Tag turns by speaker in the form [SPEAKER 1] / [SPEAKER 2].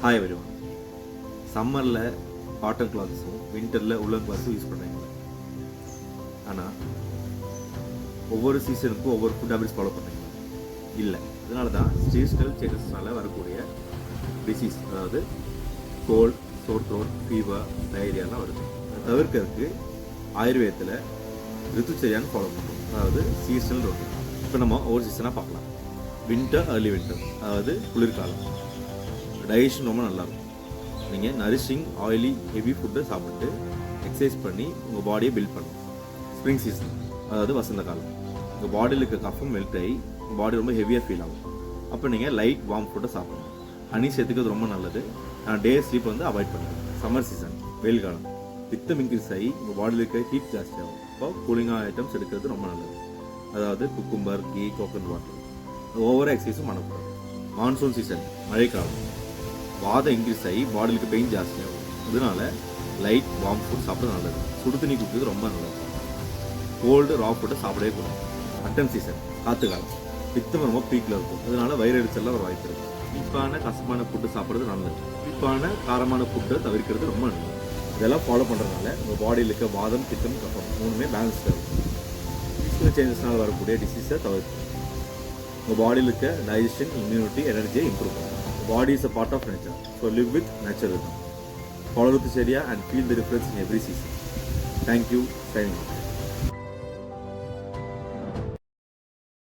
[SPEAKER 1] Hi everyone. சம்மரில் cotton கிளாத்ஸும் வின்டரில் உள்ளன் கிளாத்ஸும் use பண்ணுறீங்க. ஆனால் ஒவ்வொரு சீசனுக்கும் ஒவ்வொரு ஃபுட் ஹேபிட்ஸ் ஃபாலோ பண்ணுறீங்க இல்லை. அதனால தான் சீசனல் சேஞ்சஸ்னால வரக்கூடிய டிசீஸ், அதாவது கோல்ட், சோர் த்ரோட், ஃபீவர், டயரியாலாம் வருது. அதை தவிர்க்கிறதுக்கு ஆயுர்வேதத்தில் ரித்துச்சரியான்னு ஃபாலோ பண்ணுறோம், அதாவது சீசனல் ரொட்டீன். இப்போ நம்ம ஒவ்வொரு சீசனாக பார்க்கலாம். வின்டர், ஏர்லி வின்டர், அதாவது குளிர்காலம். டைஜஷன் ரொம்ப நல்லாயிருக்கும். நீங்கள் நரிஷிங், ஆயிலி, ஹெவி ஃபுட்டை சாப்பிட்டு எக்ஸசைஸ் பண்ணி உங்கள் பாடியை பில்ட் பண்ணணும். ஸ்ப்ரிங் சீசன், அதாவது வசந்த காலம். உங்கள் பாடியில் இருக்க கஃபம் மெல்ட் ஆகி உங்கள் பாடி ரொம்ப ஹெவியாக ஃபீல் ஆகும். அப்போ நீங்கள் லைட் வார்ம் ஃபுட்டை சாப்பிடணும். ஹனி சேர்த்துக்கிறது ரொம்ப நல்லது. நான் டே ஸ்லீப் அவாய்ட் பண்ணுறேன். சம்மர் சீசன், வெயில் காலம், பித்தம் இன்க்ரீஸ் ஆகி உங்கள் பாடியில் இருக்க ஹீட் ஜாஸ்தி ஆகும். அப்போ கூலிங்காக ஐட்டம்ஸ் எடுக்கிறது ரொம்ப நல்லது. அதாவது குக்கும்பர், கீ, கோகனட் வாட்டர். ஓவராக எக்ஸசைஸும் பண்ணக்கூடாது. மான்சூன் சீசன், மழைக்காலம், வாதம் இன்க்ரீஸ் ஆகி பாடிலுக்கு பெயின் ஜாஸ்தியாகும். அதனால லைட் வார்ம் ஃபுட் சாப்பிட நல்லது. சுடு தண்ணி குடிக்கிறது ரொம்ப நல்லது. கோல்டு ரா ஃபுட்டை சாப்பிடவே கூடாது. அட்டன் சீசன், காற்று காலம், பித்தம் ரொம்ப பீக்கில் இருக்கும். அதனால வயிறு எரிச்சல்லாம் ஒரு வாய்ப்பு இருக்குது. புளிப்பான கசப்பான ஃபுட்டு சாப்பிட்றது நல்லது. புளிப்பான காரமான ஃபுட்டை தவிர்க்கிறது ரொம்ப நல்லது. இதெல்லாம் ஃபாலோ பண்ணுறதுனால உங்கள் பாடியில் இருக்க வாதம், பித்தம், கஃபம் மூணுமே பேலன்ஸ்டாக இருக்கும். சீசனல் சேஞ்சஸ்னால் வரக்கூடிய டிசீஸை தவிர்க்கும். உங்கள் பாடியில் இருக்க டைஜஷன், இம்யூனிட்டி, எனர்ஜியை இம்ப்ரூவ் பண்ணும். Body is a part of nature, so live with nature rhythm. Follow Rutucharia and feel the difference in every season. Thank you. Signing off.